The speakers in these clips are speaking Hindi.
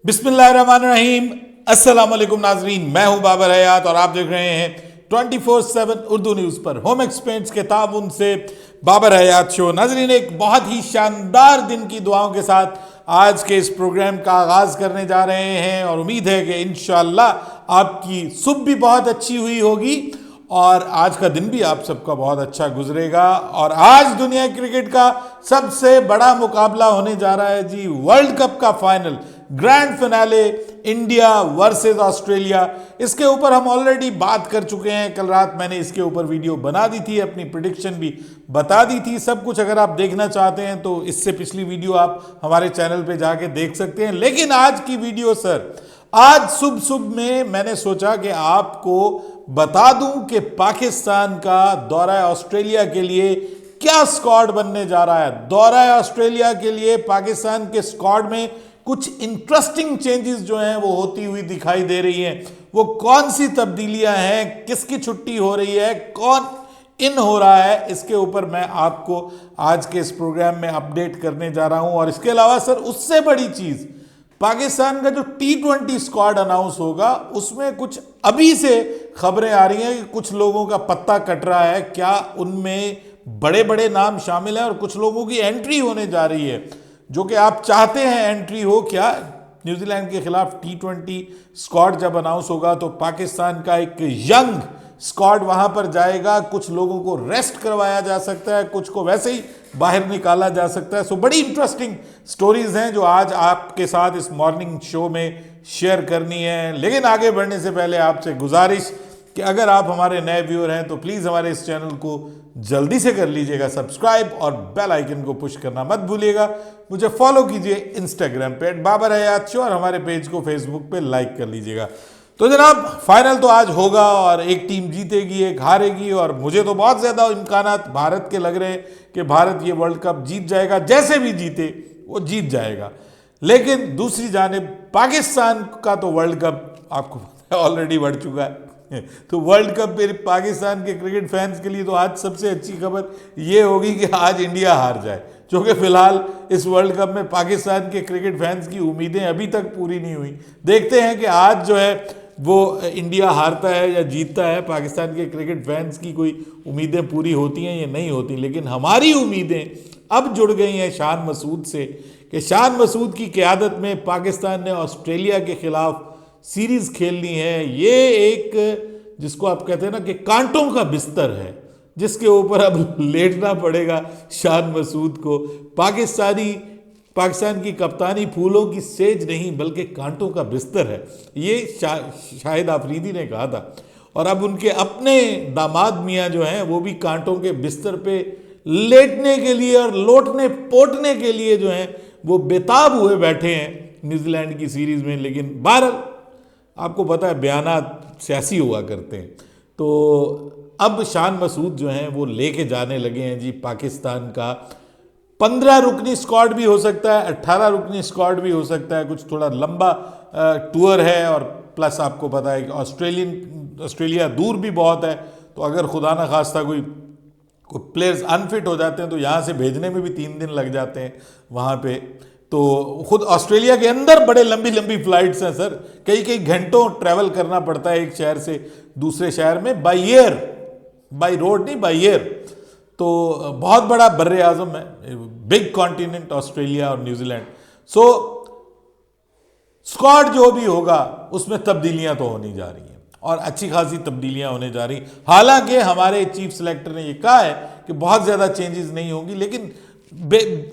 बिस्मिल्लाहिर्रहमानिर्रहीम। अस्सलाम वालेकुम नाजरीन, मैं हूं बाबर हयात और आप देख रहे हैं 24/7 उर्दू न्यूज़ पर होम एक्सपेंट्स के ताउन से बाबर हयात शो। नाजरीन, एक बहुत ही शानदार दिन की दुआओं के साथ आज के इस प्रोग्राम का आगाज करने जा रहे हैं और उम्मीद है कि इंशाअल्लाह आपकी सुबह भी बहुत अच्छी हुई होगी और आज का दिन भी आप सबका बहुत अच्छा गुजरेगा। और आज दुनिया क्रिकेट का सबसे बड़ा मुकाबला होने जा रहा है जी, वर्ल्ड कप का final, grand finale, India versus Australia. इसके ऊपर हम ऑलरेडी बात कर चुके हैं। कल रात मैंने इसके ऊपर वीडियो बना दी थी, अपनी प्रिडिक्शन भी बता दी थी, सब कुछ। अगर आप देखना चाहते हैं तो इससे पिछली वीडियो आप हमारे चैनल पे जाके देख सकते हैं। लेकिन आज की वीडियो सर, आज सुबह सुबह में मैंने सोचा कि आपको बता दूं कि पाकिस्तान का दौरा ऑस्ट्रेलिया के लिए क्या स्क्वाड बनने जा रहा है। दौरा ऑस्ट्रेलिया के लिए पाकिस्तान के स्क्वाड में कुछ इंटरेस्टिंग चेंजेस जो हैं वो होती हुई दिखाई दे रही हैं। वो कौन सी तब्दीलियां हैं, किसकी छुट्टी हो रही है, कौन इन हो रहा है, इसके ऊपर मैं आपको आज के इस प्रोग्राम में अपडेट करने जा रहा हूं। और इसके अलावा सर, उससे बड़ी चीज, पाकिस्तान का जो T20 स्क्वाड अनाउंस होगा उसमें कुछ अभी से खबरें आ रही हैं कि कुछ लोगों का पत्ता कट रहा है। क्या उनमें बड़े बड़े नाम शामिल हैं और कुछ लोगों की एंट्री होने जा रही है जो कि आप चाहते हैं एंट्री हो। क्या न्यूजीलैंड के खिलाफ T20 स्क्वाड जब अनाउंस होगा तो पाकिस्तान का एक यंग स्क्वाड वहां पर जाएगा। कुछ लोगों को रेस्ट करवाया जा सकता है, कुछ को वैसे ही बाहर निकाला जा सकता है। सो बड़ी इंटरेस्टिंग स्टोरीज हैं जो आज आपके साथ इस मॉर्निंग शो में शेयर करनी है। लेकिन आगे बढ़ने से पहले आपसे गुजारिश कि अगर आप हमारे नए व्यूअर हैं तो प्लीज़ हमारे इस चैनल को जल्दी से कर लीजिएगा सब्सक्राइब और बेल आइकन को पुश करना मत भूलिएगा। मुझे फॉलो कीजिए इंस्टाग्राम पे @बाबर हयात शो और हमारे पेज को फेसबुक पे लाइक कर लीजिएगा। तो जनाब, फाइनल तो आज होगा और एक टीम जीतेगी, एक हारेगी। और मुझे तो बहुत ज़्यादा इम्कानात भारत के लग रहे हैं कि भारत ये वर्ल्ड कप जीत जाएगा। जैसे भी जीते वो जीत जाएगा। लेकिन दूसरी जानिब पाकिस्तान का तो वर्ल्ड कप आपको ऑलरेडी बढ़ चुका है। तो वर्ल्ड कप में पाकिस्तान के क्रिकेट फैंस के लिए तो आज सबसे अच्छी खबर ये होगी कि आज इंडिया हार जाए, जो कि फिलहाल इस वर्ल्ड कप में पाकिस्तान के क्रिकेट फैंस की उम्मीदें अभी तक पूरी नहीं हुई। देखते हैं कि आज जो है वो इंडिया हारता है या जीतता है। पाकिस्तान के क्रिकेट फैंस की कोई उम्मीदें पूरी होती हैं या नहीं होती, लेकिन हमारी उम्मीदें अब जुड़ गई हैं शान मसूद से कि शान मसूद की क़यादत में पाकिस्तान ने ऑस्ट्रेलिया के खिलाफ सीरीज खेलनी है। ये एक, जिसको आप कहते हैं ना कि कांटों का बिस्तर है, जिसके ऊपर अब लेटना पड़ेगा शान मसूद को। पाकिस्तान की कप्तानी फूलों की सेज नहीं बल्कि कांटों का बिस्तर है, ये शाहिद आफरीदी ने कहा था। और अब उनके अपने दामाद मियाँ जो हैं वो भी कांटों के बिस्तर पे लेटने के लिए और लोटने पोटने के लिए जो हैं वो बेताब हुए बैठे हैं न्यूजीलैंड की सीरीज में। लेकिन बहरहाल आपको पता है बयानात सियासी हुआ करते हैं। तो अब शान मसूद जो हैं वो लेके जाने लगे हैं जी पाकिस्तान का 15 रुकनी स्क्वाड भी हो सकता है, 18 रुकनी स्क्वाड भी हो सकता है। कुछ थोड़ा लंबा टूर है और प्लस आपको पता है कि ऑस्ट्रेलिया दूर भी बहुत है। तो अगर खुदा न खास्ता कोई प्लेयर्स अनफिट हो जाते हैं तो यहाँ से भेजने में भी 3 दिन लग जाते हैं वहाँ पे। तो खुद ऑस्ट्रेलिया के अंदर बड़े लंबी लंबी फ्लाइट्स हैं सर, कई कई घंटों ट्रैवल करना पड़ता है एक शहर से दूसरे शहर में बाई एयर, बाई रोड नहीं, बाई एयर। तो बहुत बड़ा बर्रे आज़म है, बिग कॉन्टिनेंट ऑस्ट्रेलिया और न्यूजीलैंड। सो स्क्वाड जो भी होगा उसमें तब्दीलियां तो होनी जा रही हैं और अच्छी खासी तब्दीलियां होने जा रही। हालांकि हमारे चीफ सेलेक्टर ने ये कहा है कि बहुत ज़्यादा चेंजेस नहीं होंगी, लेकिन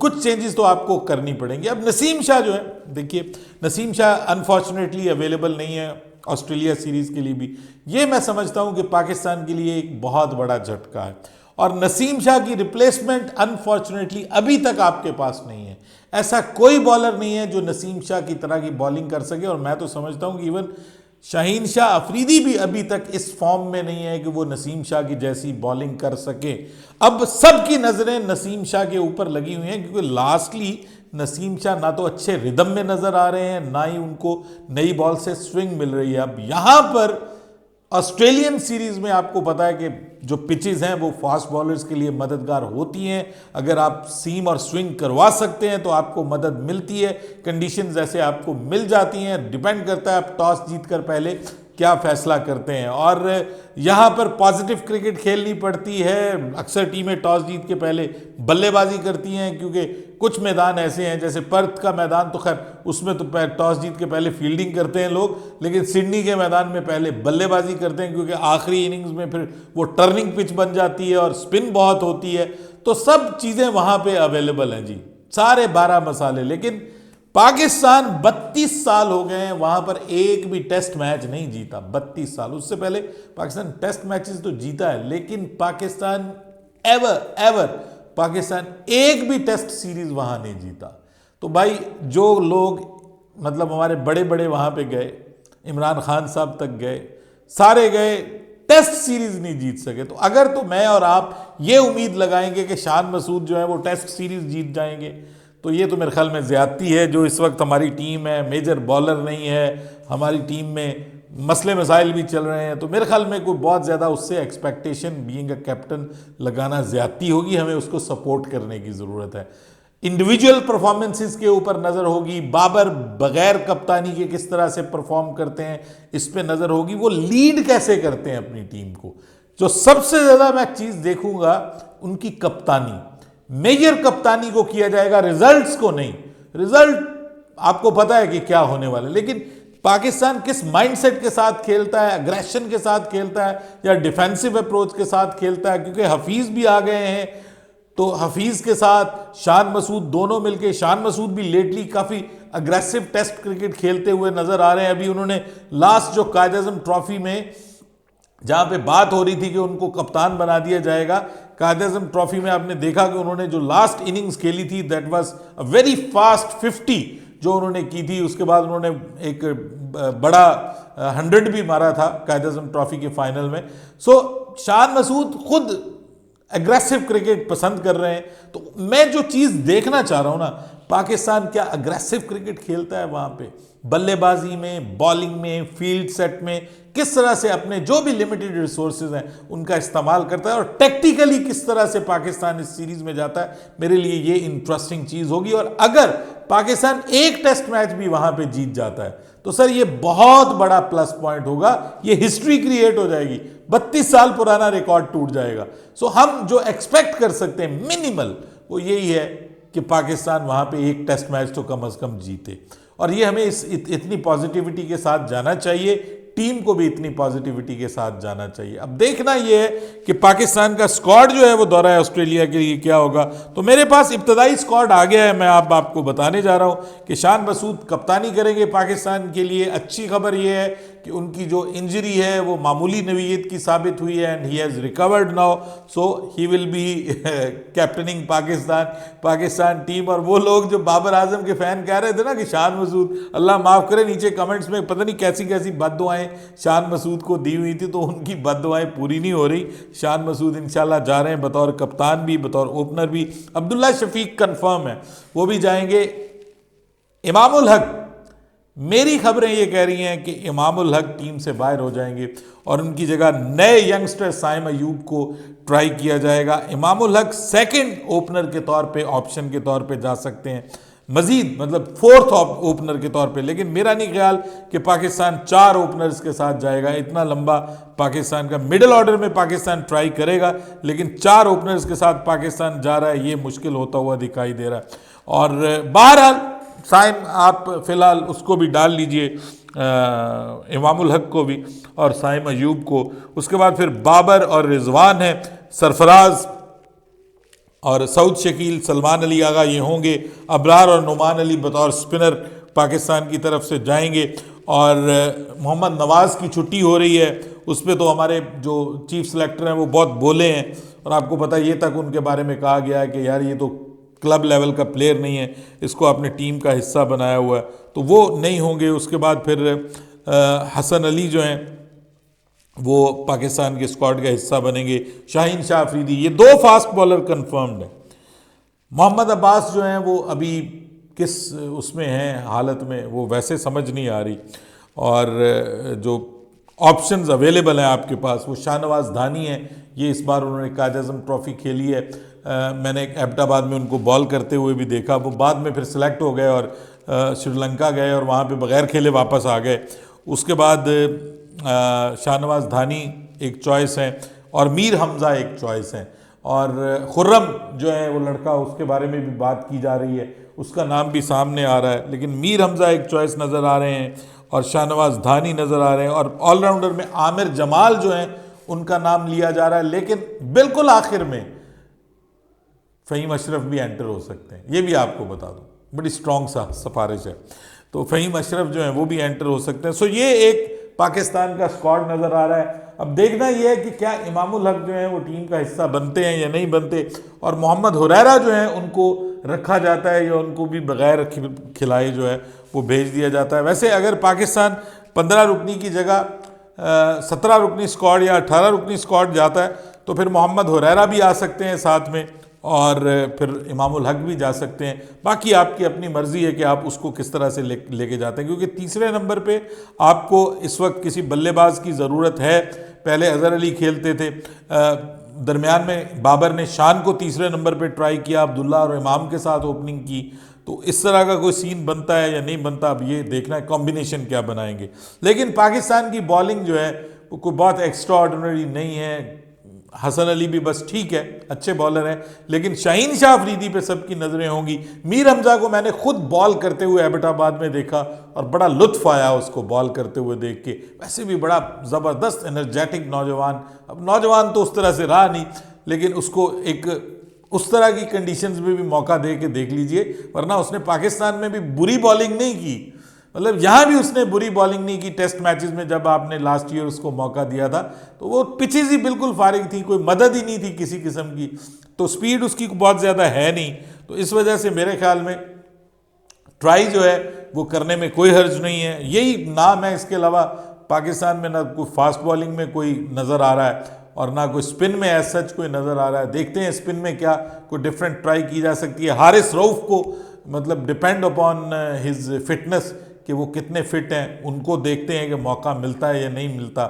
कुछ चेंजेस तो आपको करनी पड़ेंगी। अब नसीम शाह जो है, देखिए नसीम शाह अनफॉर्चुनेटली अवेलेबल नहीं है ऑस्ट्रेलिया सीरीज़ के लिए भी। ये मैं समझता हूँ कि पाकिस्तान के लिए एक बहुत बड़ा झटका है और नसीम शाह की रिप्लेसमेंट अनफॉर्चुनेटली अभी तक आपके पास नहीं है। ऐसा कोई बॉलर नहीं है जो नसीम शाह की तरह की बॉलिंग कर सके। और मैं तो समझता हूँ कि इवन शाहीन शाह अफरीदी भी अभी तक इस फॉर्म में नहीं है कि वो नसीम शाह की जैसी बॉलिंग कर सके। अब सबकी नज़रें नसीम शाह के ऊपर लगी हुई हैं क्योंकि लास्टली नसीम शाह ना तो अच्छे रिदम में नज़र आ रहे हैं, ना ही उनको नई बॉल से स्विंग मिल रही है। अब यहाँ पर ऑस्ट्रेलियन सीरीज में आपको पता है कि जो पिचेस हैं वो फास्ट बॉलर्स के लिए मददगार होती हैं। अगर आप सीम और स्विंग करवा सकते हैं तो आपको मदद मिलती है, कंडीशंस ऐसे आपको मिल जाती हैं। डिपेंड करता है आप टॉस जीतकर पहले क्या फैसला करते हैं। और यहाँ पर पॉजिटिव क्रिकेट खेलनी पड़ती है। अक्सर टीमें टॉस जीत के पहले बल्लेबाजी करती हैं, क्योंकि कुछ मैदान ऐसे हैं, जैसे पर्थ का मैदान तो खैर उसमें तो टॉस जीत के पहले फील्डिंग करते हैं लोग, लेकिन सिडनी के मैदान में पहले बल्लेबाजी करते हैं, क्योंकि आखिरी इनिंग्स में फिर वो टर्निंग पिच बन जाती है और स्पिन बहुत होती है। तो सब चीज़ें वहाँ पे अवेलेबल हैं जी, सारे 12 मसाले। लेकिन पाकिस्तान 32 साल हो गए हैं, वहां पर एक भी टेस्ट मैच नहीं जीता। 32 साल, उससे पहले पाकिस्तान टेस्ट मैचेस तो जीता है, लेकिन पाकिस्तान एवर पाकिस्तान एक भी टेस्ट सीरीज वहां नहीं जीता। तो भाई जो लोग मतलब हमारे बड़े बड़े वहां पे गए, इमरान खान साहब तक गए, सारे गए, टेस्ट सीरीज नहीं जीत सके। तो अगर तो मैं और आप ये उम्मीद लगाएंगे कि शान मसूद जो है वो टेस्ट सीरीज जीत जाएंगे, तो ये तो मेरे ख्याल में ज़्यादती है। जो इस वक्त हमारी टीम है, मेजर बॉलर नहीं है, हमारी टीम में मसले मसाइल भी चल रहे हैं, तो मेरे ख्याल में कोई बहुत ज़्यादा उससे एक्सपेक्टेशन बीइंग अ कैप्टन लगाना ज़्यादती होगी। हमें उसको सपोर्ट करने की ज़रूरत है। इंडिविजुअल परफॉर्मेंसेस के ऊपर नज़र होगी, बाबर बगैर कप्तानी के किस तरह से परफॉर्म करते हैं इस पे नज़र होगी, वो लीड कैसे करते हैं अपनी टीम को। जो सबसे ज़्यादा मैं चीज़ देखूंगा उनकी कप्तानी, मेजर कप्तानी को किया जाएगा, रिजल्ट्स को नहीं। रिजल्ट आपको पता है कि क्या होने वाले, लेकिन पाकिस्तान किस माइंडसेट के साथ खेलता है, अग्रेशन के साथ खेलता है या डिफेंसिव अप्रोच के साथ खेलता है। क्योंकि हफीज भी आ गए हैं, तो हफीज के साथ शान मसूद दोनों मिलके, शान मसूद भी लेटली काफी अग्रेसिव टेस्ट क्रिकेट खेलते हुए नजर आ रहे हैं। अभी उन्होंने लास्ट जो कायद-ए-आज़म ट्रॉफी में जहां पे बात हो रही थी कि उनको कप्तान बना दिया जाएगा, कायद-ए-आज़म ट्रॉफी में आपने देखा कि उन्होंने जो लास्ट इनिंग्स खेली थी that was a very fast 50 जो उन्होंने की थी। उसके बाद उन्होंने एक बड़ा 100 भी मारा था कायद-ए-आज़म ट्रॉफी के फाइनल में। सो शान मसूद खुद एग्रेसिव क्रिकेट पसंद कर रहे हैं। तो मैं जो चीज़ देखना चाह रहा हूं ना, पाकिस्तान क्या अग्रेसिव क्रिकेट खेलता है वहां पे, बल्लेबाजी में, बॉलिंग में, फील्ड सेट में, किस तरह से अपने जो भी लिमिटेड रिसोर्सेज हैं उनका इस्तेमाल करता है, और टेक्टिकली किस तरह से पाकिस्तान इस सीरीज में जाता है। मेरे लिए ये इंटरेस्टिंग चीज होगी। और अगर पाकिस्तान एक टेस्ट मैच भी वहां पे जीत जाता है तो सर ये बहुत बड़ा प्लस पॉइंट होगा, ये हिस्ट्री क्रिएट हो जाएगी, 32 साल पुराना रिकॉर्ड टूट जाएगा। सो हम जो एक्सपेक्ट कर सकते हैं मिनिमल, वो यही है कि पाकिस्तान वहां पे एक टेस्ट मैच तो कम से कम जीते। और ये हमें इतनी पॉजिटिविटी के साथ जाना चाहिए, टीम को भी इतनी पॉजिटिविटी के साथ जाना चाहिए। अब देखना यह है कि पाकिस्तान का स्क्वाड जो है वो दौरा ऑस्ट्रेलिया के लिए क्या होगा। तो मेरे पास इब्तदाई स्क्वाड आ गया है, मैं आपको बताने जा रहा हूं कि शान मसूद कप्तानी करेंगे पाकिस्तान के लिए। अच्छी खबर यह है कि उनकी जो इंजरी है वो मामूली नवीयत की साबित हुई है and he has recovered now, so he will be captaining Pakistan team. और वो लोग जो बाबर आजम के फैन कह रहे थे ना कि शान मसूद, अल्लाह माफ़ करे, नीचे कमेंट्स में पता नहीं कैसी कैसी बद्दुआएं शान मसूद को दी हुई थी, तो उनकी बद्दुआएं पूरी नहीं हो रही। शान मसूद इंशाल्लाह जा रहे हैं बतौर कप्तान भी, बतौर ओपनर भी। अब्दुल्ला शफीक कंफर्म है, वो भी जाएंगे। इमामुल हक, मेरी खबरें ये कह रही हैं कि इमामुल हक टीम से बाहर हो जाएंगे और उनकी जगह नए यंगस्टर साइम अयूब को ट्राई किया जाएगा। इमामुल हक सेकंड ओपनर के तौर पे, ऑप्शन के तौर पे जा सकते हैं, मजीद मतलब फोर्थ ओपनर के तौर पे। लेकिन मेरा नहीं ख्याल कि पाकिस्तान 4 ओपनर्स के साथ जाएगा, इतना लंबा पाकिस्तान का मिडिल ऑर्डर में पाकिस्तान ट्राई करेगा, लेकिन 4 ओपनर्स के साथ पाकिस्तान जा रहा है, ये मुश्किल होता हुआ दिखाई दे रहा है। और बहरहाल साइम आप फिलहाल उसको भी डाल लीजिए, इमामुल हक को भी और साइम अयूब को। उसके बाद फिर बाबर और रिजवान है, सरफराज और सऊद शकील, सलमान अली आगा ये होंगे। अबरार और नुमान अली बतौर स्पिनर पाकिस्तान की तरफ से जाएंगे। और मोहम्मद नवाज़ की छुट्टी हो रही है, उस पर तो हमारे जो चीफ सेलेक्टर हैं वो बहुत बोले हैं, और आपको पता है ये तक उनके बारे में कहा गया है कि यार ये तो क्लब लेवल का प्लेयर नहीं है, इसको अपने टीम का हिस्सा बनाया हुआ है, तो वो नहीं होंगे। उसके बाद फिर हसन अली जो हैं वो पाकिस्तान के स्क्वाड का हिस्सा बनेंगे। शाहीन शाह अफरीदी, ये 2 फास्ट बॉलर कंफर्म्ड है। मोहम्मद अब्बास जो हैं वो अभी किस उसमें हैं हालत में, वो वैसे समझ नहीं आ रही। और जो ऑप्शंस अवेलेबल हैं आपके पास। वो शाहनवाज धानी है, ये इस बार उन्होंने कायद आज़म ट्रॉफी खेली है। मैंने अहमदाबाद में उनको बॉल करते हुए भी देखा। वो बाद में फिर सिलेक्ट हो गए और श्रीलंका गए और वहाँ पे बग़ैर खेले वापस आ गए। उसके बाद शाहनवाज धानी एक चॉइस है और मीर हमज़ा एक चॉइस है। और खुर्रम जो है वो लड़का, उसके बारे में भी बात की जा रही है, उसका नाम भी सामने आ रहा है। लेकिन मीर हमज़ा एक चॉइस नज़र आ रहे हैं और शाहनवाज धानी नज़र आ रहे हैं। और ऑलराउंडर में आमिर जमाल जो हैं उनका नाम लिया जा रहा है। लेकिन बिल्कुल आखिर में फ़हीम अशरफ भी एंटर हो सकते हैं, ये भी आपको बता दूं, बड़ी स्ट्रॉन्ग सा सिफारिश है। तो फ़हीम अशरफ जो हैं वो भी एंटर हो सकते हैं। सो ये एक पाकिस्तान का स्क्वाड नज़र आ रहा है। अब देखना ये है कि क्या इमामुल हक जो है वो टीम का हिस्सा बनते हैं या नहीं बनते, और मोहम्मद हुरैरा जो है उनको रखा जाता है या उनको भी बगैर खिलाए जो है वो भेज दिया जाता है। वैसे अगर पाकिस्तान 15 रुकनी की जगह 17 रुकनी स्क्वाड या 18 रुकनी स्क्वाड जाता है तो फिर मोहम्मद हुरैरा भी आ सकते हैं साथ में, और फिर इमामुल हक भी जा सकते हैं। बाकी आपकी अपनी मर्ज़ी है कि आप उसको किस तरह से लेके जाते हैं, क्योंकि तीसरे नंबर पे आपको इस वक्त किसी बल्लेबाज की ज़रूरत है। पहले अज़हर अली खेलते थे, दरमियान में बाबर ने शान को तीसरे नंबर पे ट्राई किया, अब्दुल्ला और इमाम के साथ ओपनिंग की। तो इस तरह का कोई सीन बनता है या नहीं बनता, अब ये देखना है कॉम्बिनेशन क्या बनाएंगे। लेकिन पाकिस्तान की बॉलिंग जो है वो कोई बहुत एक्स्ट्रा ऑर्डिनरी नहीं है। हसन अली भी बस ठीक है, अच्छे बॉलर हैं, लेकिन शाहीन शाह अफरीदी पे सबकी नज़रें होंगी। मीर हमज़ा को मैंने खुद बॉल करते हुए एबटाबाद में देखा और बड़ा लुत्फ़ आया उसको बॉल करते हुए देख के। वैसे भी बड़ा ज़बरदस्त एनर्जेटिक नौजवान, अब नौजवान तो उस तरह से रहा नहीं, लेकिन उसको एक उस तरह की कंडीशंस में भी मौका दे के देख लीजिए, वरना उसने पाकिस्तान में भी बुरी बॉलिंग नहीं की। मतलब यहाँ भी उसने बुरी बॉलिंग नहीं की। टेस्ट मैचेस में जब आपने लास्ट ईयर उसको मौका दिया था तो वो पिचेस ही बिल्कुल फारिग थी, कोई मदद ही नहीं थी किसी किस्म की, तो स्पीड उसकी बहुत ज़्यादा है नहीं। तो इस वजह से मेरे ख्याल में ट्राई जो है वो करने में कोई हर्ज नहीं है। यही नाम है, इसके अलावा पाकिस्तान में ना कोई फास्ट बॉलिंग में कोई नज़र आ रहा है और ना कोई स्पिन में एज सच कोई नज़र आ रहा है। देखते हैं स्पिन में क्या कोई डिफरेंट ट्राई की जा सकती है। हारिस रऊफ को मतलब डिपेंड अपॉन हिज फिटनेस कि वो कितने फिट हैं, उनको देखते हैं कि मौका मिलता है या नहीं मिलता।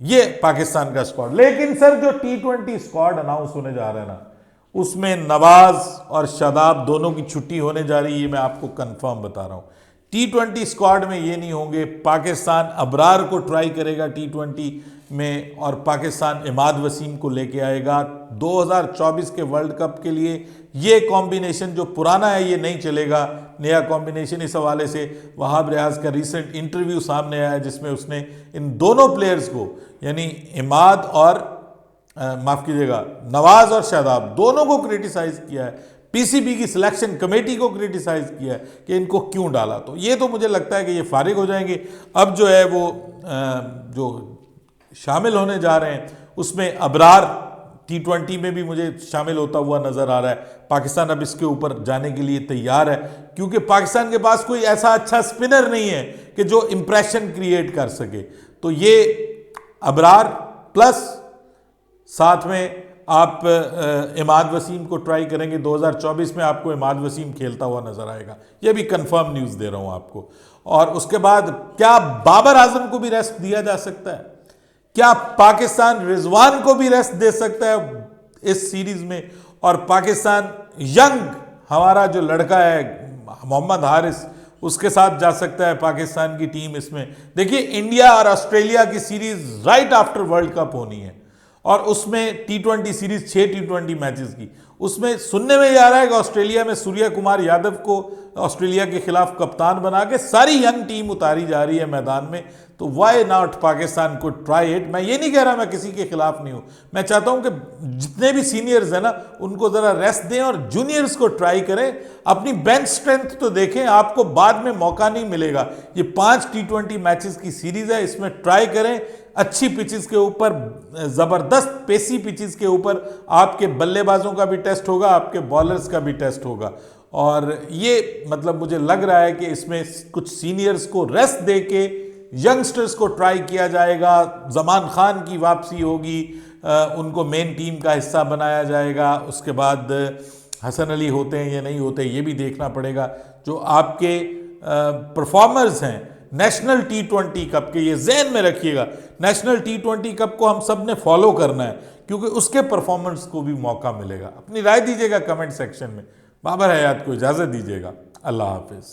ये पाकिस्तान का स्क्वाड। लेकिन सर जो T20 स्क्वाड अनाउंस होने जा रहा है ना, उसमें नवाज और शादाब दोनों की छुट्टी होने जा रही है, ये मैं आपको कंफर्म बता रहा हूँ। T20 स्क्वाड में ये नहीं होंगे। पाकिस्तान अबरार को ट्राई करेगा T20 में और पाकिस्तान इमाद वसीम को लेके आएगा 2024 के वर्ल्ड कप के लिए। ये कॉम्बिनेशन जो पुराना है ये नहीं चलेगा, नया कॉम्बिनेशन। इस हवाले से वहाब रियाज का रिसेंट इंटरव्यू सामने आया जिसमें उसने इन दोनों प्लेयर्स को, यानी इमाद और माफ़ कीजिएगा नवाज और शादाब, दोनों को क्रिटिसाइज़ किया है। पीसीबी की सिलेक्शन कमेटी को क्रिटिसाइज़ किया है कि इनको क्यों डाला। तो ये तो मुझे लगता है कि ये फारिग हो जाएंगे। अब जो है वो जो शामिल होने जा रहे हैं उसमें अबरार T20 में भी मुझे शामिल होता हुआ नज़र आ रहा है। पाकिस्तान अब इसके ऊपर जाने के लिए तैयार है, क्योंकि पाकिस्तान के पास कोई ऐसा अच्छा स्पिनर नहीं है कि जो इंप्रेशन क्रिएट कर सके। तो ये अबरार प्लस साथ में आप इमाद वसीम को ट्राई करेंगे। 2024 में आपको इमाद वसीम खेलता हुआ नज़र आएगा, ये भी कंफर्म न्यूज़ दे रहा हूँ आपको। और उसके बाद क्या बाबर आजम को भी रेस्ट दिया जा सकता है? क्या पाकिस्तान रिजवान को भी रेस्ट दे सकता है इस सीरीज में? और पाकिस्तान यंग हमारा जो लड़का है मोहम्मद हारिस, उसके साथ जा सकता है पाकिस्तान की टीम इसमें। देखिए इंडिया और ऑस्ट्रेलिया की series right after world cup होनी है और उसमें T20 सीरीज 6 T20 मैचेस की, उसमें सुनने में आ रहा है कि ऑस्ट्रेलिया में सूर्य कुमार यादव को ऑस्ट्रेलिया के खिलाफ कप्तान बना के सारी यंग टीम उतारी जा रही है मैदान में। तो वाई नॉट पाकिस्तान को ट्राई इट। मैं ये नहीं कह रहा मैं किसी के खिलाफ नहीं हूं, मैं चाहता हूं कि जितने भी सीनियर्स हैं ना उनको जरा रेस्ट दें और जूनियर्स को ट्राई करें। अपनी बेंच स्ट्रेंथ तो देखें, आपको बाद में मौका नहीं मिलेगा। ये 5 T20 मैचेस की सीरीज है, इसमें ट्राई करें अच्छी पिचेस के ऊपर, ज़बरदस्त पेसी पिचेस के ऊपर। आपके बल्लेबाजों का भी टेस्ट होगा, आपके बॉलर्स का भी टेस्ट होगा। और ये मतलब मुझे लग रहा है कि इसमें कुछ सीनियर्स को रेस्ट दे के यंगस्टर्स को ट्राई किया जाएगा। जमान खान की वापसी होगी, उनको मेन टीम का हिस्सा बनाया जाएगा। उसके बाद हसन अली होते हैं या नहीं होते ये भी देखना पड़ेगा। जो आपके परफॉर्मर्स हैं नेशनल T20 कप के, ये जहन में रखिएगा, नेशनल T20 कप को हम सब ने फॉलो करना है क्योंकि उसके परफॉर्मेंस को भी मौका मिलेगा। अपनी राय दीजिएगा कमेंट सेक्शन में। बाबर हयात को इजाजत दीजिएगा। अल्लाह हाफिज।